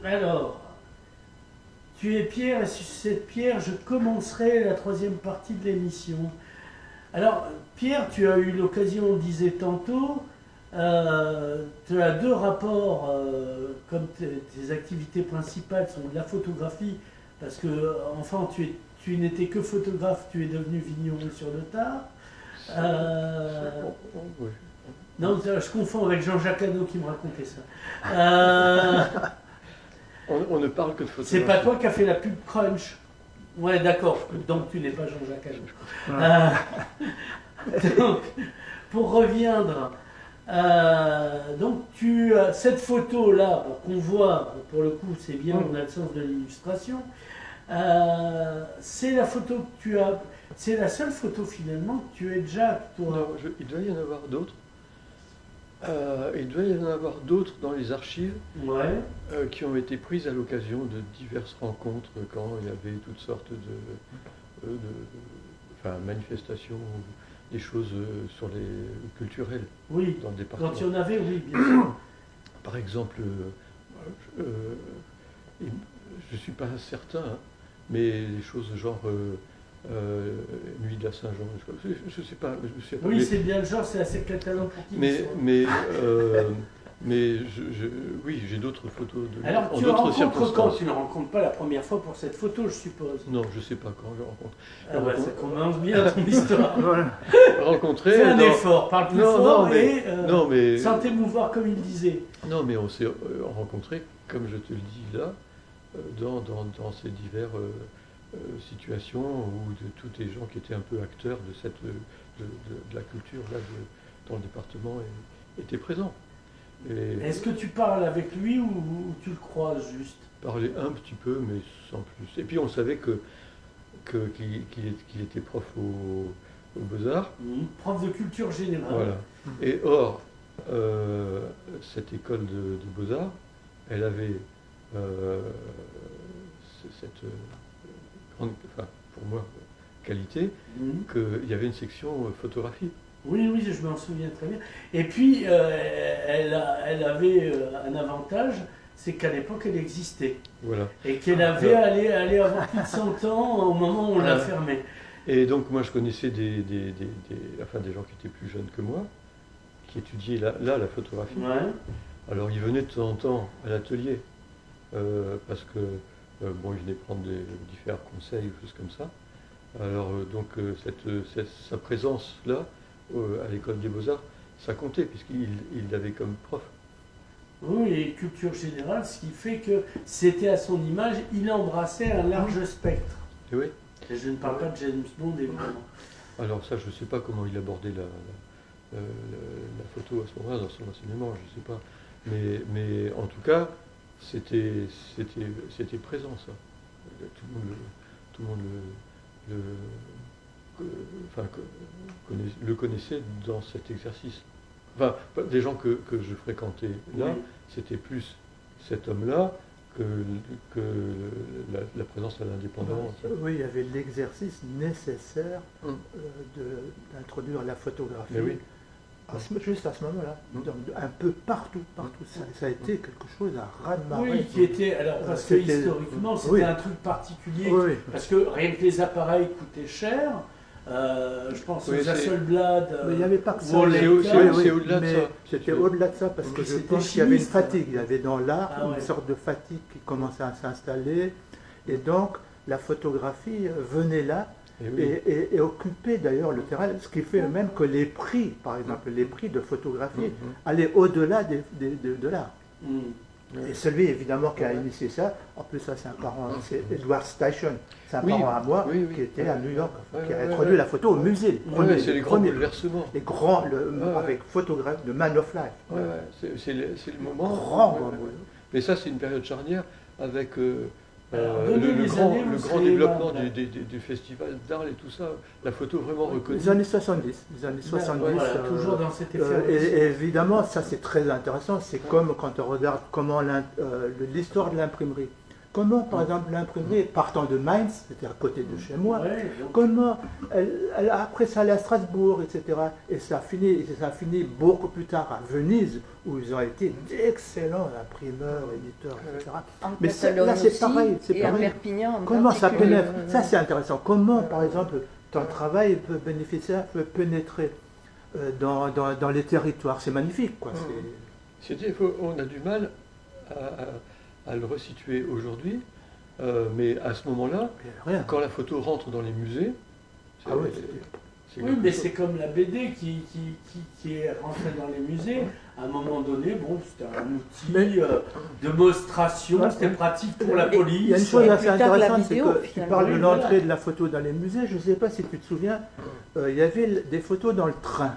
Alors, tu es Pierre, et sur cette pierre, je commencerai la troisième partie de l'émission. Alors, Pierre, tu as eu l'occasion, on disait tantôt, tu as deux rapports, comme tes activités principales sont de la photographie, parce que, enfant, tu n'étais que photographe, tu es devenu vigneron sur le tard. Oui. Non, je confonds avec Jean-Jacques Hano qui me racontait ça. On ne parle que de photographie. C'est pas toi qui as fait la pub Crunch? Ouais, d'accord, donc tu n'es pas Jean-Jacques Hano. Donc, pour reviendre, donc cette photo-là, qu'on voit, pour le coup, c'est bien, on a le sens de l'illustration, c'est la photo que tu as, c'est la seule photo finalement que tu es Jack, toi. Non, il doit y en avoir d'autres. Il doit y en avoir d'autres dans les archives qui ont été prises à l'occasion de diverses rencontres quand il y avait toutes sortes de manifestations, des choses sur les culturelles dans le département. Quand il y en avait, oui, bien sûr. Par exemple, je ne suis pas certain, hein, mais des choses genre Nuit de la Saint-Jean, je ne sais pas. Oui, c'est bien le genre, c'est assez catalan pour qui oui, j'ai d'autres photos. Alors, tu le rencontres quand? Tu ne le rencontres pas la première fois pour cette photo, je suppose. Non, je ne sais pas quand je le rencontre. Ah bah, ça commence bien ton histoire. Rencontrer. C'est un effort, parle plus fort mais sans t'émouvoir comme il disait. Non, mais on s'est rencontrés, comme je te le dis là, dans ces diverses situations où tous les gens qui étaient un peu acteurs de la culture là, dans le département étaient présents. Est-ce que tu parles avec lui ou tu le croises juste? Parler un petit peu, mais sans plus. Et puis on savait qu'il était prof au Beaux-Arts. Prof de culture générale. Voilà. Et or, cette école de Beaux-Arts, elle avait cette grande, pour moi, qualité, qu'il y avait une section photographie. Oui, je m'en souviens très bien. Et puis, elle avait un avantage, c'est qu'à l'époque, elle existait. Voilà. Et qu'elle avait allé avoir plus de 100 ans au moment où on l'a fermée. Et donc, moi, je connaissais des gens qui étaient plus jeunes que moi, qui étudiaient là la photographie. Ouais. Alors, ils venaient de temps en temps à l'atelier, parce que, ils venaient prendre différents conseils, choses comme ça. Alors, sa présence là, à l'école des Beaux-Arts, ça comptait, puisqu'il l'avait comme prof. Oui, et culture générale, ce qui fait que c'était à son image, il embrassait un large spectre. Et oui. Et je ne parle pas de James Bond, évidemment. Alors ça, je ne sais pas comment il abordait la photo à ce moment-là, dans son enseignement, je ne sais pas. Mais en tout cas, c'était présent, ça. Tout le monde le connaissait dans cet exercice. Enfin, des gens que je fréquentais là, c'était plus cet homme-là que la présence à l'indépendance. Oui, il y avait l'exercice nécessaire d'introduire la photographie. Mais oui. Juste à ce moment-là, un peu partout. Ça a été quelque chose à ras-de-marée. Oui, qui était, alors parce que historiquement c'était un truc particulier, parce que rien que les appareils coûtaient cher. Je pense aux Hasselblad. Mais il n'y avait pas que ça. C'est au-delà de ça. C'était au-delà de ça, parce que je pense qu'il y avait une fatigue. Il y avait dans l'art une sorte de fatigue qui commençait à s'installer. Et donc, la photographie venait là et occupait d'ailleurs le terrain. Ce qui fait même que les prix, par exemple, les prix de photographie allaient au-delà de l'art. Et celui évidemment qui a initié ça, en plus ça c'est un parent, c'est Edward Steichen, c'est un parent à moi qui était à New York, qui a introduit la photo au musée. C'est les grands bouleversements. Les grands, avec photographe de Man of Life. C'est le moment. Grand. Mais ça c'est une période charnière avec le grand développement du festival d'art et tout ça, la photo vraiment reconnue. Les années 70. Toujours dans cet effet. Et évidemment, ça c'est très intéressant, c'est comme quand on regarde comment l'histoire de l'imprimerie. comment, par exemple, l'imprimerie, partant de Mainz, c'était à côté de chez moi, Ouais, comment, après ça allait à Strasbourg, etc. Et ça a fini beaucoup plus tard à Venise, où ils ont été d'excellents imprimeurs, éditeurs, etc. Mais là, c'est pareil. Et à Perpignan, comment ça pénètre? Ça, c'est intéressant. Comment, par exemple, ton travail peut pénétrer dans les territoires? C'est magnifique, quoi. On a du mal à le resituer aujourd'hui, mais à ce moment-là, quand la photo rentre dans les musées, oui, mais c'est comme la BD qui est rentrée dans les musées. À un moment donné, bon, c'était un outil de démonstration, c'était pratique pour la police. Il y a une chose assez intéressante, c'est que tu parles de l'entrée de la photo dans les musées. Je ne sais pas si tu te souviens, il y avait des photos dans le train.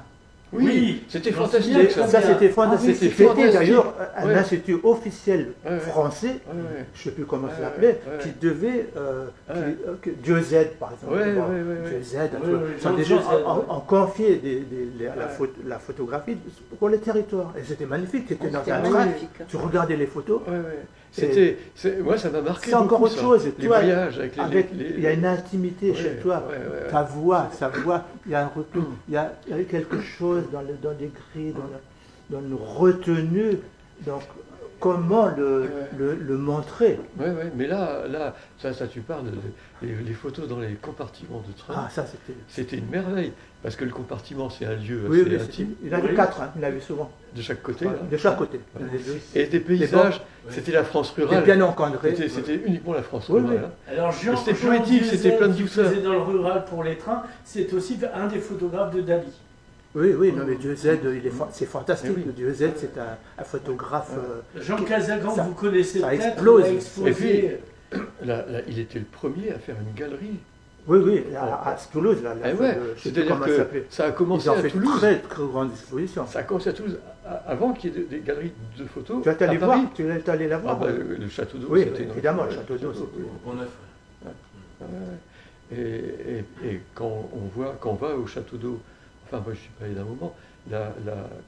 Oui, c'était fantastique. Ça, c'était fantastique. C'était d'ailleurs un institut officiel français, je ne sais plus comment ça s'appelait, qui devait, Dieu Z par exemple, Dieu Z, des gens ont confié la photographie pour les territoires. Et c'était magnifique, tu étais dans un train, tu regardais les photos. Moi, ça m'a marqué. C'est encore autre chose. Les voyages avec il y a une intimité chez toi. Ta voix, sa voix, il y a un recul, il y a quelque chose dans les grilles, dans le retenu. Donc, comment le montrer? Mais là, ça tu parles les photos dans les compartiments de train. Ah, ça c'était une merveille. Parce que le compartiment, c'est un lieu assez intime. Il y en avait 4, il y en avait souvent. De chaque côté. De chaque côté. Et des paysages, c'était la France rurale. Bien encadré. C'était uniquement la France rurale. Alors c'était poétique, c'était plein de douceur. Dans le rural pour les trains, c'est aussi un des photographes de Dali. Oui, non, mais Dieu Z, c'est fantastique. Dieu Z, c'est un photographe. Jean Casagan, vous connaissez peut-être. Ça explose. Et puis, il était le premier à faire une galerie. Oui, à Toulouse, c'est-à-dire que ça a commencé à Toulouse. Très grande exposition. Ça a commencé à Toulouse avant qu'il y ait des galeries de photos. Tu es allé la voir? Le château d'eau. Oui, évidemment, le château d'eau, c'était Et quand on va au château d'eau, enfin moi je suis pas allé d'un moment,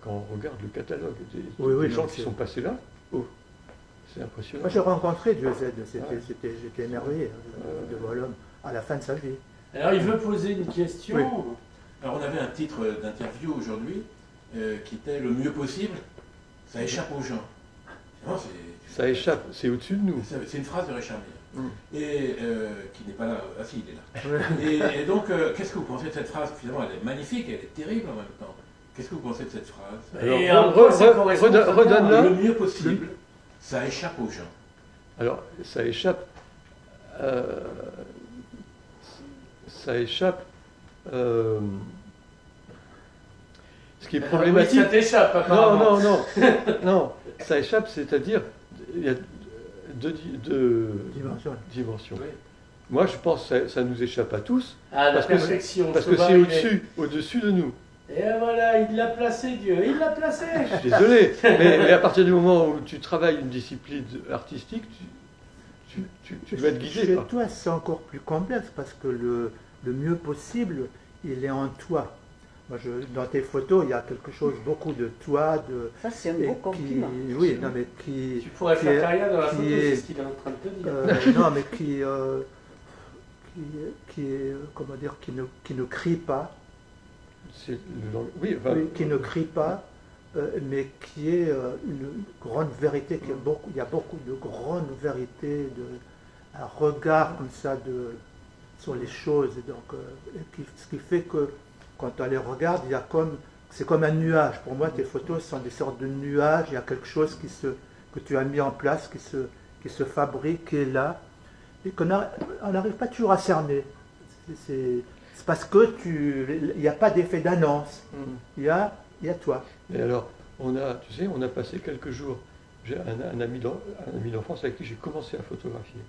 quand on regarde le catalogue des gens qui sont passés là, c'est impressionnant. Moi j'ai rencontré Dieu Z, j'étais émerveillé de voir l'homme à la fin de sa vie. Alors il veut poser une question. Oui. Alors on avait un titre d'interview aujourd'hui qui était « Le mieux possible, ça échappe aux gens ». Ça échappe, c'est au-dessus de nous. C'est une phrase de Richard Mille. Et qui n'est pas là. Ah si, il est là. Et donc, qu'est-ce que vous pensez de cette phrase? Finalement, elle est magnifique, elle est terrible en même temps. Qu'est-ce que vous pensez de cette phrase? Alors, redonne-la. Le mieux possible, ça échappe aux gens. Alors, ça échappe... ce qui est problématique... Oui, ça t'échappe, apparemment. Non, ça échappe, c'est-à-dire, il y a deux dimensions. Oui. Moi, je pense que ça nous échappe à tous, parce que c'est au-dessus de nous. Et voilà, il l'a placé, Dieu, il l'a placé. Je suis désolé, mais à partir du moment où tu travailles une discipline artistique, tu dois être guidé. Chez toi, c'est encore plus complexe, parce que le mieux possible, il est en toi. Moi, dans tes photos, il y a quelque chose, beaucoup de toi, Ça, c'est un beau compliment. Oui, non, mais qui... Tu pourrais faire carrière dans la photo, c'est ce qu'il est en train de te dire. Non, mais comment dire, qui ne crie pas. Qui ne crie pas, mais qui est une grande vérité. Il y a beaucoup de grandes vérités, un regard comme ça sur les choses. Et donc, ce qui fait que quand on les regarde, c'est comme un nuage. Pour moi, tes photos sont des sortes de nuages. Il y a quelque chose que tu as mis en place, qui se fabrique, qui est là, et qu'on n'arrive pas toujours à cerner. C'est parce que il n'y a pas d'effet d'annonce. Il y a toi. Et alors, on a passé quelques jours. J'ai un ami d'enfance avec qui j'ai commencé à photographier.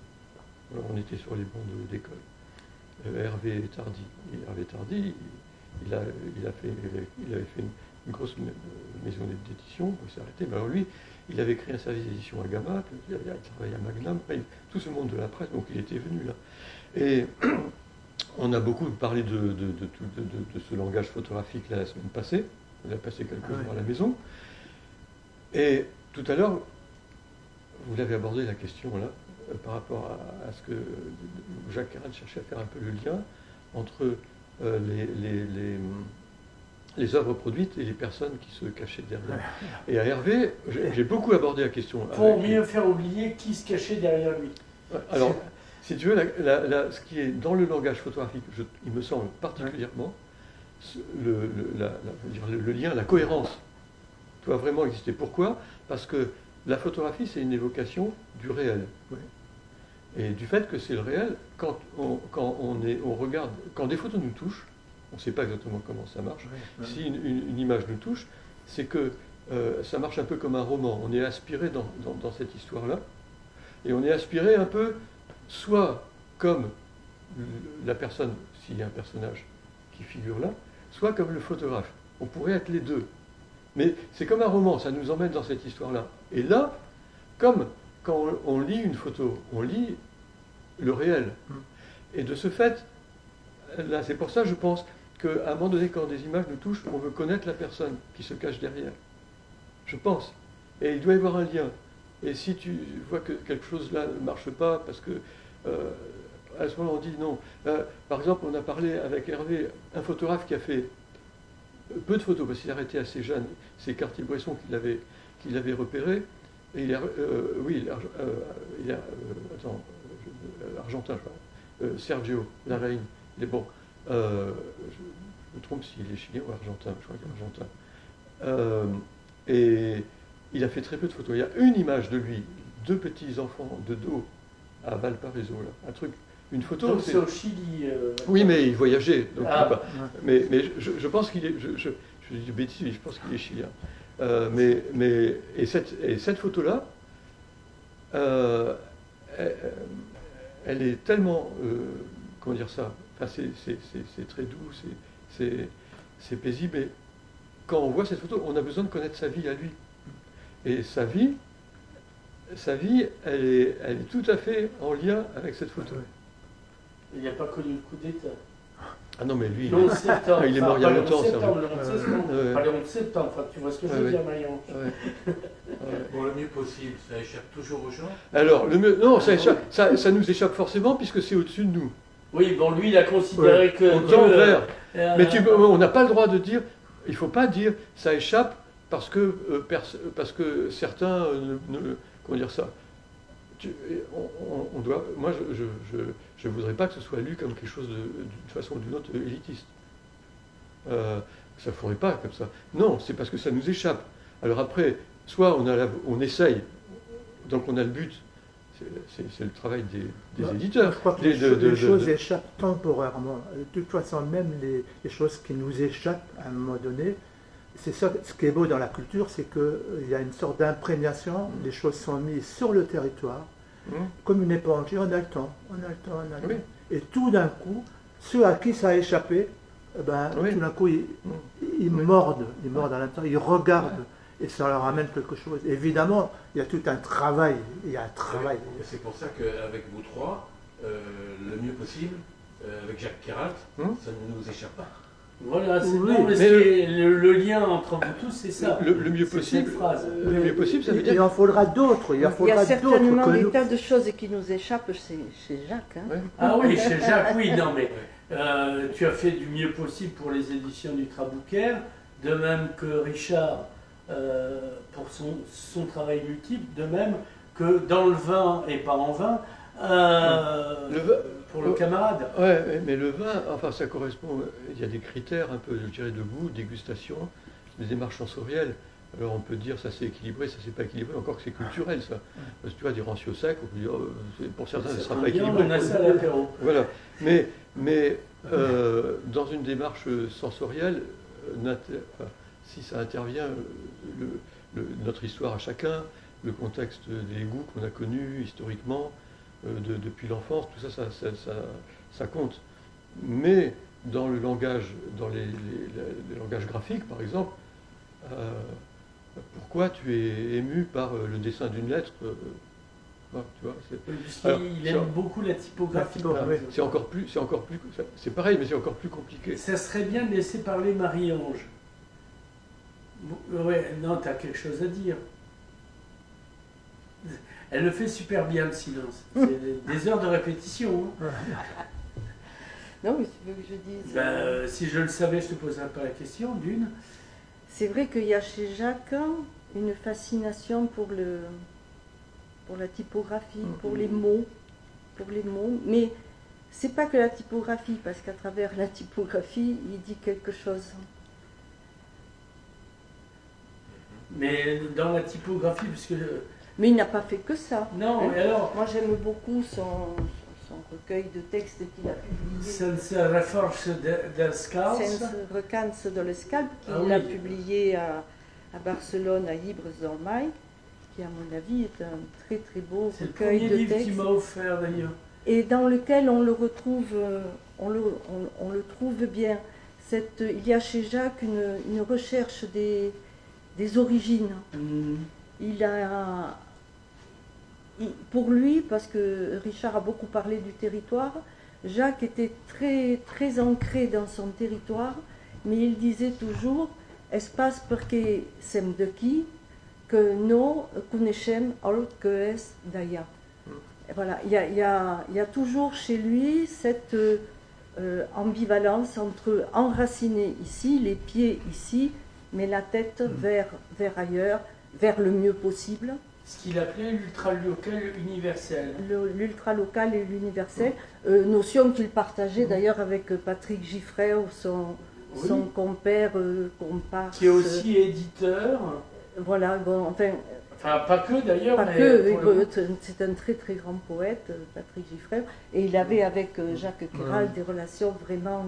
Alors, on était sur les bancs d'école. Hervé Tardy, il avait fait une grosse maison d'édition, il s'est arrêté. Mais alors lui, il avait créé un service d'édition à Gamma, il avait travaillé à Magnum, tout ce monde de la presse, donc il était venu là. Et on a beaucoup parlé de ce langage photographique la semaine passée. On a passé quelques jours à la maison. Et tout à l'heure, vous l'avez abordé la question là, par rapport à ce que Jacques Carrel cherchait à faire un peu le lien entre les œuvres produites et les personnes qui se cachaient derrière. Et à Hervé, j'ai beaucoup abordé la question. Pour mieux faire oublier qui se cachait derrière lui. Alors, si tu veux, ce qui est dans le langage photographique, il me semble particulièrement, le lien, la cohérence doit vraiment exister. Pourquoi? Parce que la photographie, c'est une évocation du réel. Oui. Et du fait que c'est le réel, quand on regarde, quand des photos nous touchent, on ne sait pas exactement comment ça marche. Oui. Si une image nous touche, c'est que ça marche un peu comme un roman. On est aspiré dans cette histoire-là. Et on est aspiré un peu, soit comme la personne, s'il y a un personnage qui figure là, soit comme le photographe. On pourrait être les deux. Mais c'est comme un roman, ça nous emmène dans cette histoire-là. Et là, comme quand on lit une photo, on lit le réel. Et de ce fait, là, c'est pour ça, je pense, qu'à un moment donné, quand des images nous touchent, on veut connaître la personne qui se cache derrière. Je pense. Et il doit y avoir un lien. Et si tu vois que quelque chose là ne marche pas, parce que à ce moment on dit non. Par exemple, on a parlé avec Hervé, un photographe qui a fait peu de photos, parce qu'il a arrêté assez jeune. C'est Cartier-Bresson qui l'avait repéré. Et il est argentin, je crois. Sergio Larraín. Il est bon. Je me trompe s'il est chilien ou argentin. Je crois qu'il est argentin. Et il a fait très peu de photos. Il y a une image de lui, 2 petits enfants de dos à Valparaiso, là. Un truc, une photo. Donc c'est au Chili. Oui, mais il voyageait. Donc ah. mais je pense qu'il est. Je dis des bêtises, je pense qu'il est chilien. Et cette photo-là, elle est tellement, comment dire ça, enfin, c'est très doux, c'est paisible. Et quand on voit cette photo, on a besoin de connaître sa vie à lui. Et sa vie, elle est tout à fait en lien avec cette photo. Il n'a pas connu le coup d'État. Ah non, mais lui, il est mort il y a longtemps. Pas le 11 septembre, enfin, tu vois ce que je veux dire, Marion. Bon, le mieux possible, ça échappe toujours aux gens. Alors, le mieux, non, ça nous échappe forcément puisque c'est au-dessus de nous. Oui, bon, lui, il a considéré que... On tend vers. Mais on n'a pas le droit de dire, il ne faut pas dire, ça échappe parce que certains comment dire ça, on doit, moi je ne voudrais pas que ce soit lu comme quelque chose d'une façon ou d'une autre élitiste. Ça ne faudrait pas comme ça. Non, c'est parce que ça nous échappe. Alors après, soit on essaye, donc on a le but, c'est le travail des éditeurs. Je crois que les choses échappent temporairement. De toute façon, même les choses qui nous échappent à un moment donné, c'est ça, ce qui est beau dans la culture, c'est qu'il y a une sorte d'imprégnation, les choses sont mises sur le territoire, comme une éponge, et on a le temps. Oui. Et tout d'un coup, ceux à qui ça a échappé, tout d'un coup, ils mordent à l'intérieur, ils regardent, et ça leur amène quelque chose. Évidemment, il y a tout un travail, C'est pour ça qu'avec vous trois, le mieux possible, avec Jacques Carrel, ça ne nous échappe pas. Voilà, le lien entre vous tous, c'est ça. Le mieux possible, le mieux possible, ça veut dire... Il en faudra d'autres. Il y a certainement des tas de choses qui nous échappent chez Jacques. Hein. Ah oui, chez Jacques, oui, non, mais tu as fait du mieux possible pour les éditions du Trabucaire, de même que Richard pour son travail multiple, de même que dans le vin et pas en vin, pour le camarade. Ouais, mais le vin, enfin ça correspond, il y a des critères un peu, je dirais, de goût, dégustation, des démarches sensorielles. Alors on peut dire ça c'est équilibré, ça c'est pas équilibré, encore que c'est culturel ça. Parce que tu vois, des rancio secs, on peut dire, pour certains ça ne sera pas équilibré. On a ça à l'apéro. Voilà, mais dans une démarche sensorielle, si ça intervient, notre histoire à chacun, le contexte des goûts qu'on a connus historiquement, depuis l'enfance, tout ça, ça compte. Mais dans le langage, dans les langages graphiques, par exemple, pourquoi tu es ému par le dessin d'une lettre il aime beaucoup la typographie. C'est encore plus, c'est pareil, mais c'est encore plus compliqué. Ça serait bien de laisser parler Marie-Ange. Ouais, non, tu as quelque chose à dire. Elle le fait super bien, le silence. C'est des heures de répétition. Hein. Non, mais tu veux que je dise... Si je le savais, je te poserais pas la question, d'une. C'est vrai qu'il y a chez Jacques une fascination pour la typographie, pour les mots, mais c'est pas que la typographie, parce qu'à travers la typographie, il dit quelque chose. Mais dans la typographie, puisque... Mais il n'a pas fait que ça. Non, mais alors... Moi, j'aime beaucoup son recueil de textes qu'il a publié. Sense Reforce del Scalp. Sense Recanse de l'Escalp, qu'il a publié à Barcelone, à Ibres d'Ormai, qui, à mon avis, est un très très beau recueil de textes. C'est le premier livre qu'il m'a offert, d'ailleurs. Et dans lequel on le retrouve, on le trouve bien. Il y a chez Jacques une recherche des origines. Pour lui, parce que Richard a beaucoup parlé du territoire, Jacques était très, très ancré dans son territoire, mais il disait toujours « Espace perché sem d'aquí, que no coneixem el que és d'allà ». Voilà, il y a toujours chez lui cette ambivalence entre enraciné ici, les pieds ici, mais la tête vers ailleurs, vers le mieux possible. Ce qu'il appelait l'ultra-local universel. L'ultra-local et l'universel, notion qu'il partageait d'ailleurs avec Patrick Giffray, son compère, comparse. Qui est aussi éditeur. Voilà, bon, enfin pas que d'ailleurs, mais... C'est un très très grand poète, Patrick Giffray, et il avait avec Jacques Queyral des relations vraiment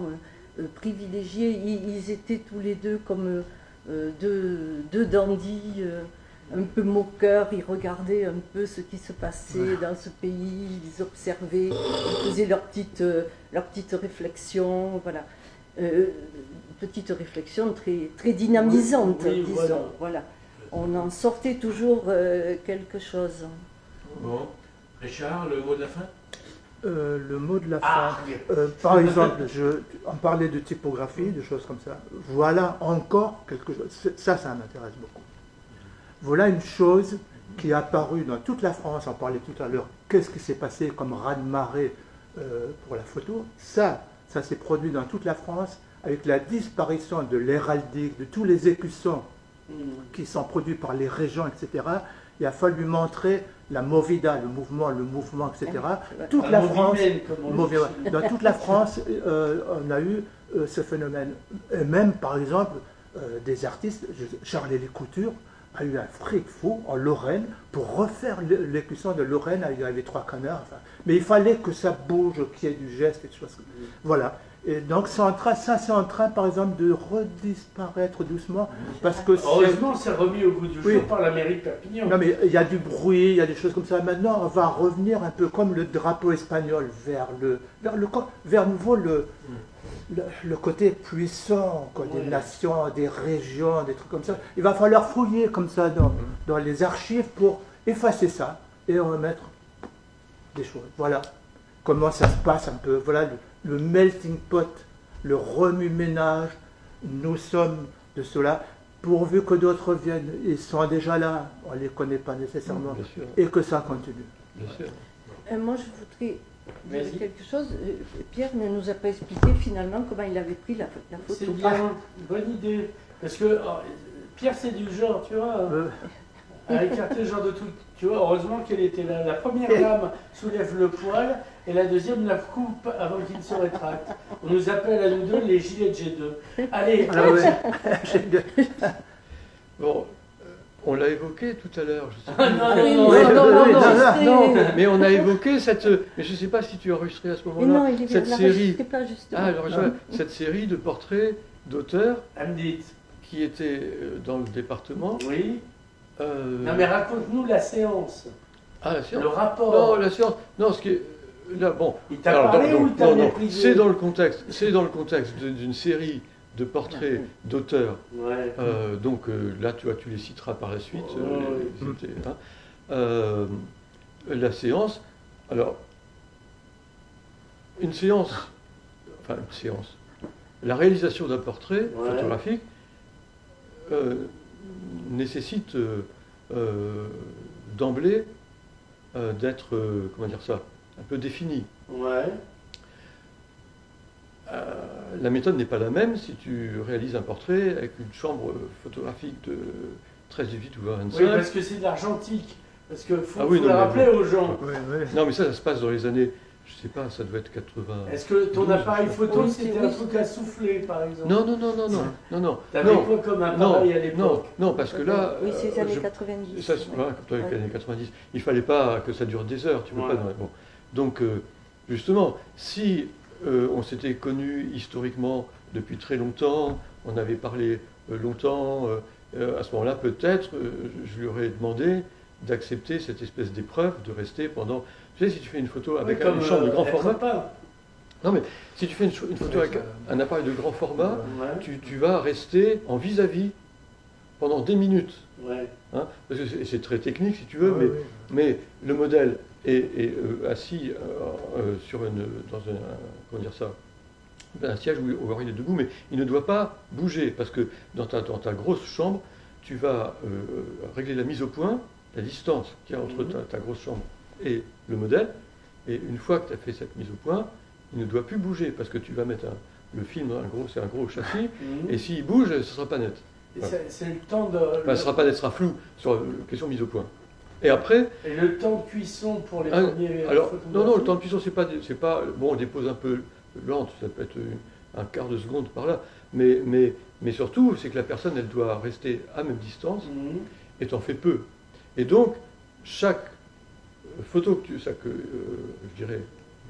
privilégiées. Ils étaient tous les deux comme deux dandys, un peu moqueurs, ils regardaient un peu ce qui se passait dans ce pays, ils observaient, ils faisaient leurs petites réflexions, voilà. Petite réflexion très, très dynamisante, disons, voilà. On en sortait toujours quelque chose. Bon. Richard, le mot de la fin? Le mot de la fin. Par exemple, on parlait de typographie, de choses comme ça. Voilà encore quelque chose. Ça m'intéresse beaucoup. Voilà une chose qui est apparue dans toute la France. On parlait tout à l'heure. Qu'est-ce qui s'est passé comme raz-de-marée pour la photo? Ça s'est produit dans toute la France avec la disparition de l'héraldique, de tous les écussons qui sont produits par les régions, etc. Il a fallu montrer la movida, le mouvement, etc. Toute la France, dans toute la France, on a eu ce phénomène. Et même, par exemple, des artistes, Charles-Élie Couture a eu un fric fou en Lorraine pour refaire l'écusson de Lorraine avec les trois canards. Enfin, mais il fallait que ça bouge, qu'il y ait du geste et des choses. Voilà. Et donc c'est en train, par exemple, de redisparaître doucement. Parce que heureusement, c'est remis au goût du jour par la mairie de Perpignan. Non, mais il y a du bruit, il y a des choses comme ça. Maintenant, on va revenir un peu comme le drapeau espagnol vers nouveau le côté puissant, quoi, des nations, des régions, des trucs comme ça. Il va falloir fouiller comme ça dans les archives pour effacer ça et remettre des choses. Voilà comment ça se passe un peu. Voilà le melting pot, le remue-ménage. Nous sommes de cela, pourvu que d'autres viennent. Ils sont déjà là, on ne les connaît pas nécessairement. Et que ça continue. Bien sûr. Moi, je voudrais dire quelque chose. Pierre ne nous a pas expliqué finalement comment il avait pris la photo. C'est bien, bonne idée. Parce que Pierre, c'est du genre, tu vois, à écarter le genre de tout. Tu vois, heureusement qu'elle était là. La première dame soulève le poil et la deuxième la coupe avant qu'il ne se rétracte. On nous appelle à nous deux les gilets de G2. Allez, Bon, on l'a évoqué tout à l'heure. Non, mais on a évoqué cette. Mais je ne sais pas si tu as enregistré à ce moment-là cette série. Pas justement. Cette série de portraits d'auteurs Amdit, qui étaient dans le département. Oui. Non mais raconte-nous la séance. Ah, la séance. Le rapport. Non, la séance. Non, ce qui est là, bon. Il t'a parlé ou il t'a méprisé? C'est dans le contexte. C'est dans le contexte d'une série de portraits d'auteurs. Ouais. Donc là, tu les citeras par la suite. La séance. Alors, une séance. La réalisation d'un portrait photographique nécessite d'emblée d'être, comment dire ça, un peu définie. Ouais. La méthode n'est pas la même si tu réalises un portrait avec une chambre photographique de 13,8 ou 25. Oui, parce que c'est de l'argentique. Parce qu'il faut, oui, faut le rappeler aux gens. Non, mais ça se passe dans les années, je sais pas, ça doit être 80. Est-ce que ton appareil photo, c'était un truc à souffler, par exemple? Non. T'avais quoi comme appareil à l'époque? Non, parce que là... Oui, c'est les années 90. Ça, voilà, comme avec les années 90. Il ne fallait pas que ça dure des heures, tu peux pas... Bon. Donc, justement, si on s'était connus historiquement depuis très longtemps, on avait parlé longtemps, à ce moment-là, peut-être, je lui aurais demandé d'accepter cette espèce d'épreuve, de rester pendant... Tu sais, si tu fais une photo avec une chambre de grand format... Non, mais si tu fais une photo avec un appareil de grand format, tu vas rester en vis-à-vis pendant des minutes. Hein, parce que c'est très technique, si tu veux, mais le modèle est assis dans un siège où il est debout, mais il ne doit pas bouger, parce que dans ta grosse chambre, tu vas régler la mise au point, la distance qu'il y a entre ta grosse chambre et le modèle, et une fois que tu as fait cette mise au point, il ne doit plus bouger, parce que tu vas mettre le film, c'est un gros châssis, et s'il bouge, ce ne sera pas net. Voilà. C'est le temps de... Enfin, ce sera pas net, ce sera flou sur la question mise au point. Et après... Et le temps de cuisson pour les premiers... Alors, non, le temps de cuisson, c'est pas... Bon, on dépose un peu lente, ça peut être un quart de seconde par là, mais surtout, c'est que la personne, elle doit rester à même distance, et t'en fais peu. Et donc, chaque photo que je dirais,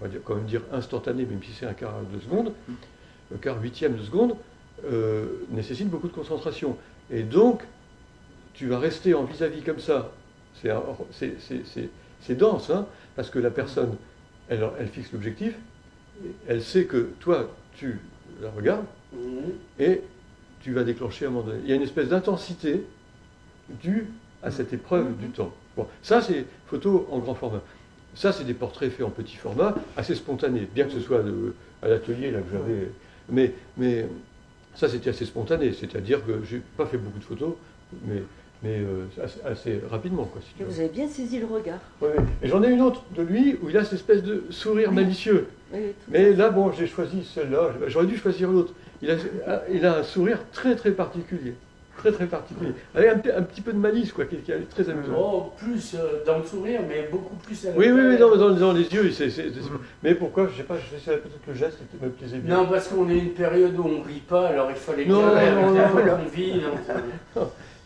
on va quand même dire instantanée, même si c'est un quart de seconde, un quart huitième de seconde, nécessite beaucoup de concentration. Et donc, tu vas rester en vis-à-vis comme ça. C'est dense, hein, parce que la personne, elle fixe l'objectif, elle sait que toi, tu la regardes, et tu vas déclencher un moment donné. Il y a une espèce d'intensité due à cette épreuve du temps. Bon, ça, c'est photo en grand format. Ça, c'est des portraits faits en petit format, assez spontanés, bien que ce soit à l'atelier là que j'avais. Mais ça, c'était assez spontané, c'est-à-dire que j'ai pas fait beaucoup de photos, mais assez rapidement, quoi. Si tu veux. Vous avez bien saisi le regard. Oui. Et j'en ai une autre de lui où il a cette espèce de sourire malicieux. Mais là, bon, j'ai choisi celle-là. J'aurais dû choisir l'autre. Il a un sourire très très particulier. Très particulier. Avec un petit peu de malice, quoi, qui est très amusant. Oh, plus dans le sourire, mais beaucoup plus à Oui, dans les yeux. Mais pourquoi? Je sais pas, peut-être que le geste me plaisait bien. Non, parce qu'on est une période où on ne rit pas, alors il fallait bien qu'on vit.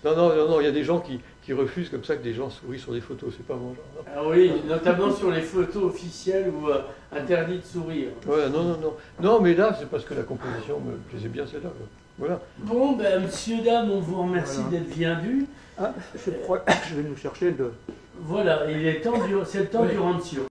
Non, il y a des gens qui refusent comme ça que des gens sourient sur des photos, c'est pas mon genre. Ah oui, notamment sur les photos officielles où interdit de sourire. Ouais, non, mais là, c'est parce que la composition me plaisait bien, celle-là. Voilà. Bon, ben, monsieur, dame, on vous remercie d'être venu. Je vais nous chercher le... Voilà, c'est le temps du rancio.